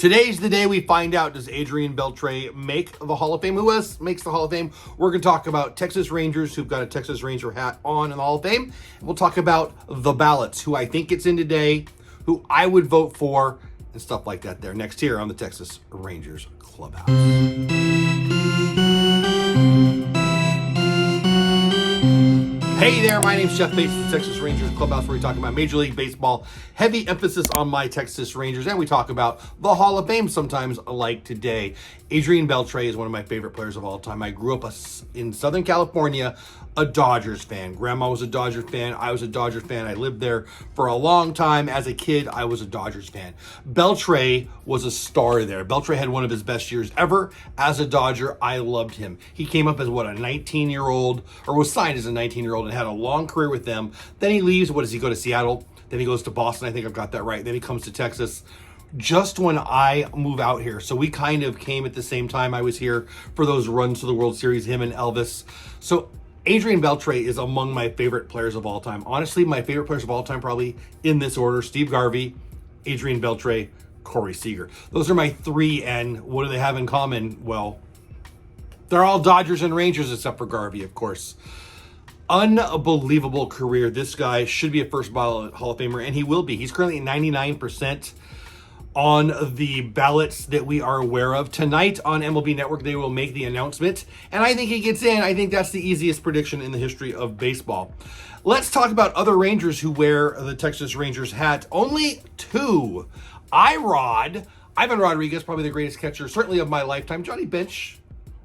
Today's the day we find out, does Adrian Beltre make the Hall of Fame? Who else makes the Hall of Fame? We're going to talk about Texas Rangers, who've got a Texas Ranger hat on in the Hall of Fame. And we'll talk about the ballots, who I think gets in today, who I would vote for, and stuff like that there. Next here on the Texas Rangers Clubhouse. Hey there, my name's Jeff Bates, the Texas Rangers Clubhouse, where we talk about Major League Baseball, heavy emphasis on my Texas Rangers, and we talk about the Hall of Fame sometimes, like today. Adrian Beltre is one of my favorite players of all time. I grew up in Southern California, a Dodgers fan. Grandma was a Dodgers fan. I was a Dodgers fan. I lived there for a long time. As a kid, I was a Dodgers fan. Beltre was a star there. Beltre had one of his best years ever. As a Dodger, I loved him. He came up as, a 19-year-old, or was signed as a 19-year-old and had a long career with them. Then he leaves. What does he go to Seattle? Then he goes to Boston. I think I've got that right. Then he comes to Texas just when I move out here. So we kind of came at the same time. I was here for those runs to the World Series, him and Elvis. So Adrian Beltre is among my favorite players of all time. Honestly, my favorite players of all time, probably in this order: Steve Garvey, Adrian Beltre, Corey Seager. Those are my three, and what do they have in common? Well, they're all Dodgers and Rangers, except for Garvey, of course. Unbelievable career. This guy should be a first ballot Hall of Famer, and he will be. He's currently at 99% on the ballots that we are aware of. Tonight on MLB Network, they will make the announcement, and I think he gets in. I think that's the easiest prediction in the history of baseball. Let's talk about other Rangers who wear the Texas Rangers hat. Only two. Ivan Rodriguez, probably the greatest catcher, certainly of my lifetime. Johnny Bench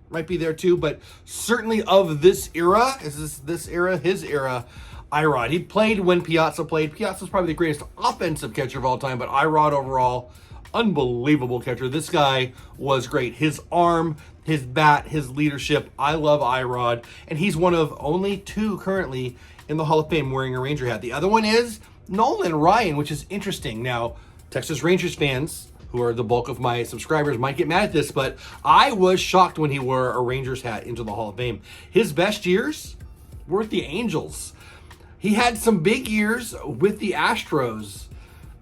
might be there too, but certainly of this era. Is this era? His era. Irod. He played when Piazza played. Piazza's probably the greatest offensive catcher of all time, but Irod overall, unbelievable catcher. This guy was great. His arm, his bat, his leadership. I love Irod, and he's one of only two currently in the Hall of Fame wearing a Ranger hat. The other one is Nolan Ryan, which is interesting. Now, Texas Rangers fans, who are the bulk of my subscribers, might get mad at this, but I was shocked when he wore a Rangers hat into the Hall of Fame. His best years were with the Angels. He had some big years with the Astros,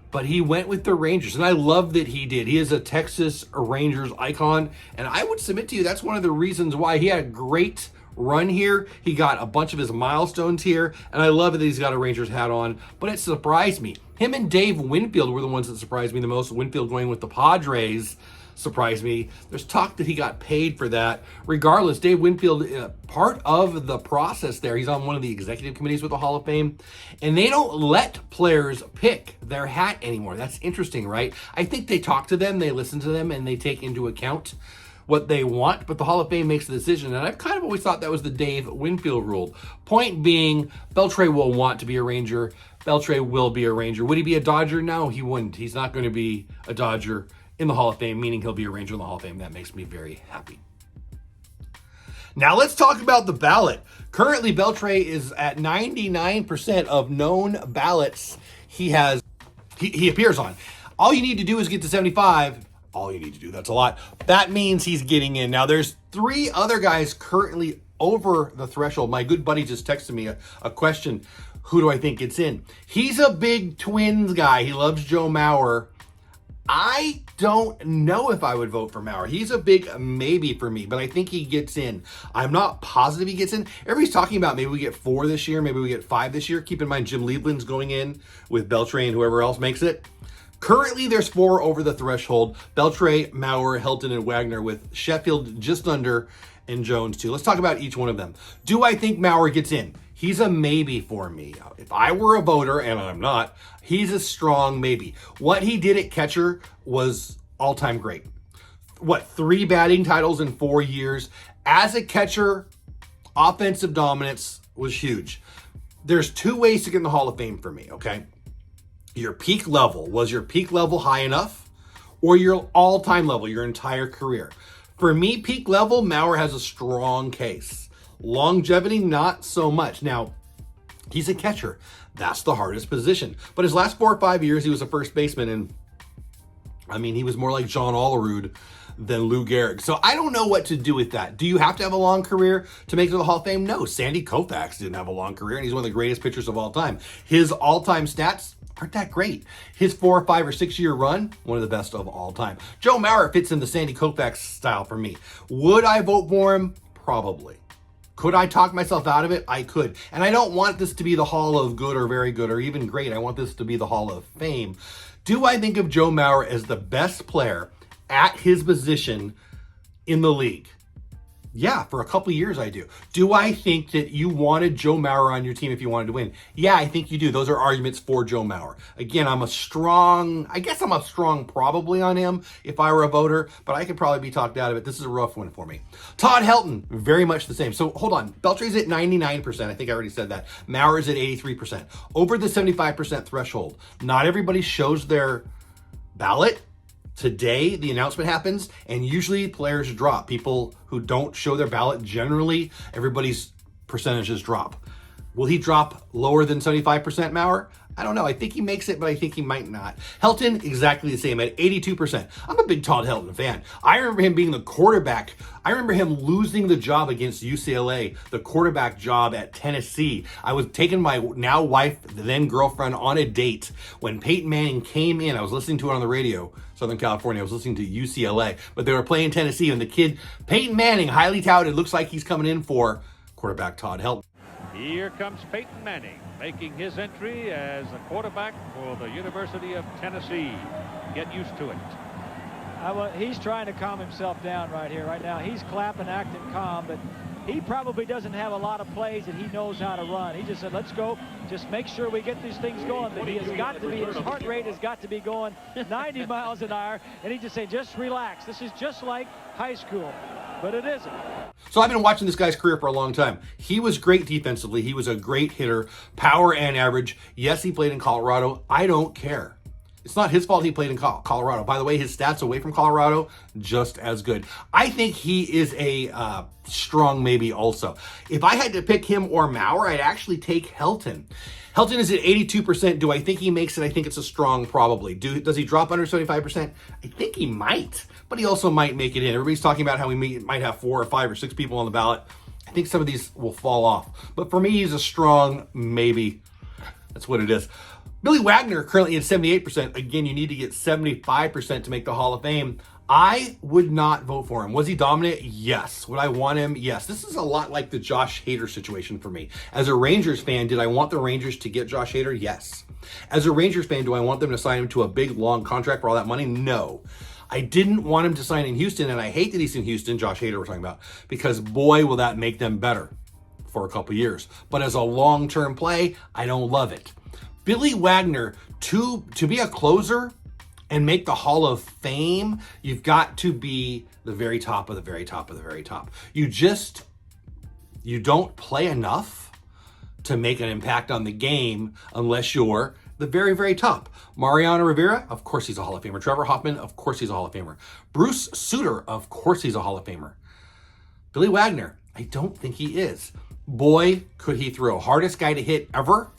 but he went with the Rangers, and I love that he did. He is a Texas Rangers icon, and I would submit to you that's one of the reasons why he had a great run here. He got a bunch of his milestones here, and I love that he's got a Rangers hat on, but it surprised me. Him and Dave Winfield were the ones that surprised me the most. Winfield going with the Padres surprised me. There's talk that he got paid for that. Regardless, Dave Winfield, part of the process there, he's on one of the executive committees with the Hall of Fame, and they don't let players pick their hat anymore. That's interesting, right? I think they talk to them, they listen to them, and they take into account what they want, but the Hall of Fame makes the decision, and I've kind of always thought that was the Dave Winfield rule. Point being, Beltre will want to be a Ranger. Beltre will be a Ranger. Would he be a Dodger? No, he wouldn't. He's not going to be a Dodger in the Hall of Fame, meaning he'll be a Ranger in the Hall of Fame. That makes me very happy. Now let's talk about the ballot. Currently, Beltre is at 99% of known ballots he appears on. All you need to do is get to 75. All you need to do, that's a lot. That means he's getting in. Now there's three other guys currently over the threshold. My good buddy just texted me a question. Who do I think gets in? He's a big Twins guy. He loves Joe Mauer. I don't know if I would vote for Mauer. He's a big maybe for me, but I think he gets in. I'm not positive he gets in. Everybody's talking about maybe we get 4 this year, maybe we get 5 this year. Keep in mind Jim Liebland's going in with Beltre and whoever else makes it. Currently, there's 4 over the threshold: Beltre, Mauer, Helton, and Wagner, with Sheffield just under and Jones too. Let's talk about each one of them. Do I think Mauer gets in? He's a maybe for me. If I were a voter, and I'm not, he's a strong maybe. What he did at catcher was all-time great. 3 batting titles in 4 years. As a catcher, offensive dominance was huge. There's 2 ways to get in the Hall of Fame for me, okay? Your peak level. Was your peak level high enough? Or your all-time level, your entire career? For me, peak level, Mauer has a strong case. Longevity, not so much. Now, he's a catcher. That's the hardest position. But his last 4 or 5 years, he was a first baseman, and I mean, he was more like John Olerud than Lou Gehrig. So I don't know what to do with that. Do you have to have a long career to make it to the Hall of Fame? No, Sandy Koufax didn't have a long career, and he's one of the greatest pitchers of all time. His all-time stats aren't that great. His 4, 5, or 6 year run, one of the best of all time. Joe Mauer fits in the Sandy Koufax style for me. Would I vote for him? Probably. Could I talk myself out of it? I could. And I don't want this to be the Hall of Good or Very Good or even Great. I want this to be the Hall of Fame. Do I think of Joe Mauer as the best player at his position in the league? Yeah, for a couple of years I do. Do I think that you wanted Joe Mauer on your team if you wanted to win? Yeah, I think you do. Those are arguments for Joe Mauer. Again, I guess I'm a strong probably on him if I were a voter, but I could probably be talked out of it. This is a rough one for me. Todd Helton, very much the same. So hold on. Beltre's at 99%. I think I already said that. Mauer is at 83%. Over the 75% threshold. Not everybody shows their ballot. Today, the announcement happens, and usually players drop. People who don't show their ballot, generally, everybody's percentages drop. Will he drop lower than 75%, Mauer? I don't know. I think he makes it, but I think he might not. Helton, exactly the same at 82%. I'm a big Todd Helton fan. I remember him being the quarterback. I remember him losing the job against UCLA, the quarterback job at Tennessee. I was taking my now wife, then girlfriend, on a date when Peyton Manning came in. I was listening to it on the radio, Southern California. I was listening to UCLA, but they were playing Tennessee, and the kid, Peyton Manning, highly touted, looks like he's coming in for quarterback Todd Helton. Here comes Peyton Manning, making his entry as a quarterback for the University of Tennessee. Get used to it. Well, he's trying to calm himself down right here, right now. He's clapping, acting calm, but he probably doesn't have a lot of plays that he knows how to run. He just said, let's go. Just make sure we get these things going. But he has got to be, his heart rate has got to be going 90 miles an hour. And he just said, just relax. This is just like high school. But it isn't. So I've been watching this guy's career for a long time. He was great defensively. He was a great hitter, power and average. Yes, he played in Colorado. I don't care. It's not his fault he played in Colorado. By the way, his stats away from Colorado, just as good. I think he is a strong maybe also. If I had to pick him or Mauer, I'd actually take Helton. Helton is at 82%. Do I think he makes it? I think it's a strong probably. Does he drop under 75%? I think he might, but he also might make it in. Everybody's talking about how we might have 4 or 5 or 6 people on the ballot. I think some of these will fall off. But for me, he's a strong maybe. That's what it is. Billy Wagner currently at 78%. Again, you need to get 75% to make the Hall of Fame. I would not vote for him. Was he dominant? Yes. Would I want him? Yes. This is a lot like the Josh Hader situation for me. As a Rangers fan, did I want the Rangers to get Josh Hader? Yes. As a Rangers fan, do I want them to sign him to a big, long contract for all that money? No. I didn't want him to sign in Houston, and I hate that he's in Houston, Josh Hader we're talking about, because boy, will that make them better for a couple years. But as a long-term play, I don't love it. Billy Wagner, to be a closer and make the Hall of Fame, you've got to be the very top of the very top of the very top. You don't play enough to make an impact on the game unless you're the very, very top. Mariano Rivera, of course he's a Hall of Famer. Trevor Hoffman, of course he's a Hall of Famer. Bruce Sutter, of course he's a Hall of Famer. Billy Wagner, I don't think he is. Boy, could he throw. Hardest guy to hit ever.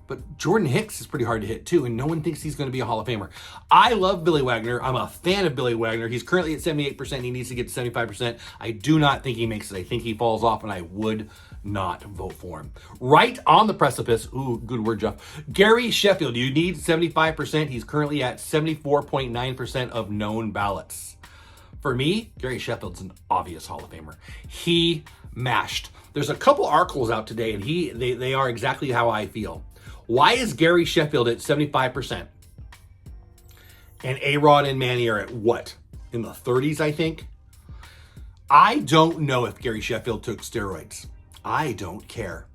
But Jordan Hicks is pretty hard to hit too, and no one thinks he's going to be a Hall of Famer. I love Billy Wagner. I'm a fan of Billy Wagner. He's currently at 78%. He needs to get to 75%. I do not think he makes it. I think he falls off, and I would not vote for him. Right on the precipice. Ooh, good word, Jeff. Gary Sheffield. You need 75%. He's currently at 74.9% of known ballots. For me, Gary Sheffield's an obvious Hall of Famer. He mashed. There's a couple articles out today, and they are exactly how I feel. Why is Gary Sheffield at 75%? And A-Rod and Manny are at what? In the 30s, I think? I don't know if Gary Sheffield took steroids. I don't care.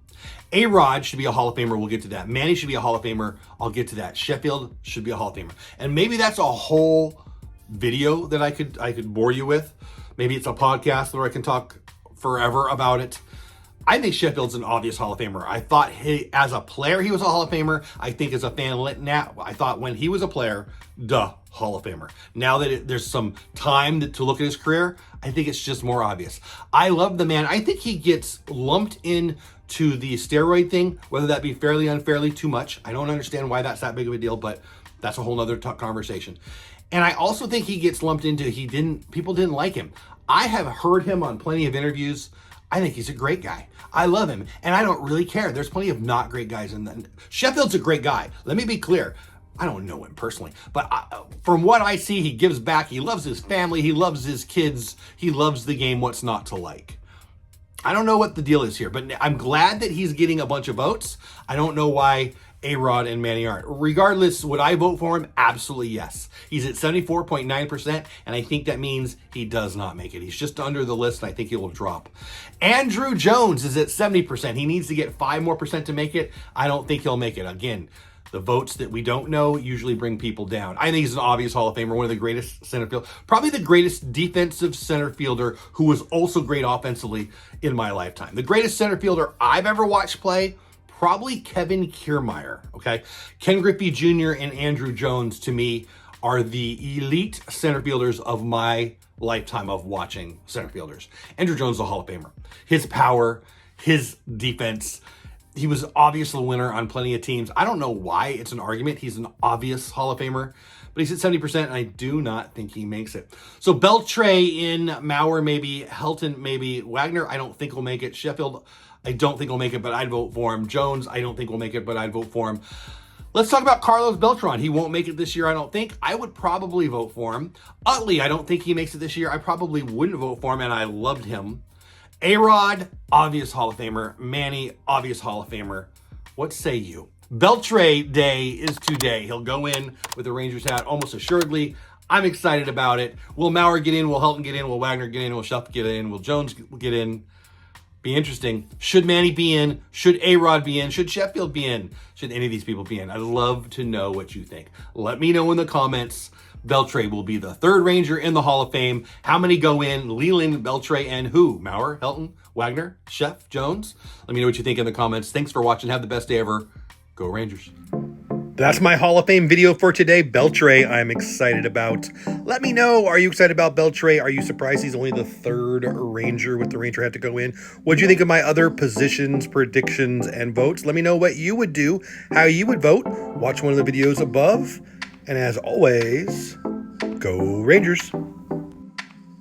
A-Rod should be a Hall of Famer. We'll get to that. Manny should be a Hall of Famer. I'll get to that. Sheffield should be a Hall of Famer. And maybe that's a whole video that I could bore you with. Maybe it's a podcast where I can talk forever about it. I think Sheffield's an obvious Hall of Famer. I thought as a player, he was a Hall of Famer. I think as a fan, now I thought when he was a player, Hall of Famer. Now that there's some time to look at his career, I think it's just more obvious. I love the man. I think he gets lumped in to the steroid thing, whether that be fairly, unfairly, too much. I don't understand why that's that big of a deal, but that's a whole nother conversation. And I also think he gets lumped into people didn't like him. I have heard him on plenty of interviews. I think he's a great guy. I love him, and I don't really care. There's plenty of not great guys in the Sheffield's a great guy. Let me be clear. I don't know him personally, but from what I see, he gives back. He loves his family. He loves his kids. He loves the game. What's not to like? I don't know what the deal is here, but I'm glad that he's getting a bunch of votes. I don't know why A-Rod and Manny aren't. Regardless, would I vote for him? Absolutely yes. He's at 74.9%, and I think that means he does not make it. He's just under the list, and I think he will drop. Andruw Jones is at 70%. He needs to get 5 more percent to make it. I don't think he'll make it. Again, the votes that we don't know usually bring people down. I think he's an obvious Hall of Famer, one of the greatest center field, probably the greatest defensive center fielder who was also great offensively in my lifetime. The greatest center fielder I've ever watched play, probably Kevin Kiermaier, okay? Ken Griffey Jr. and Andruw Jones, to me, are the elite center fielders of my lifetime of watching center fielders. Andruw Jones is a Hall of Famer. His power, his defense, he was obviously a winner on plenty of teams. I don't know why it's an argument. He's an obvious Hall of Famer, but he's at 70%, and I do not think he makes it. So Beltre in, Mauer maybe, Helton maybe, Wagner I don't think will make it, Sheffield I don't think will make it, but I'd vote for him. Jones I don't think will make it, but I'd vote for him. Let's talk about Carlos Beltran. He won't make it this year, I don't think. I would probably vote for him. Utley, I don't think he makes it this year. I probably wouldn't vote for him, and I loved him. A-Rod, obvious Hall of Famer. Manny, obvious Hall of Famer. What say you? Beltre Day is today. He'll go in with the Rangers hat almost assuredly. I'm excited about it. Will Mauer get in? Will Helton get in? Will Wagner get in? Will Sheffield get in? Will Jones get in? Be interesting. Should Manny be in? Should A-Rod be in? Should Sheffield be in? Should any of these people be in? I'd love to know what you think. Let me know in the comments. Beltre will be the 3rd Ranger in the Hall of Fame. How many go in? Leland, Beltre, and who? Mauer, Helton, Wagner, Sheff, Jones? Let me know what you think in the comments. Thanks for watching. Have the best day ever. Go Rangers. That's my Hall of Fame video for today. Beltre, I'm excited about. Let me know, are you excited about Beltre? Are you surprised he's only the 3rd Ranger with the Ranger hat to go in? What do you think of my other positions, predictions, and votes? Let me know what you would do, how you would vote. Watch one of the videos above. And as always, go Rangers.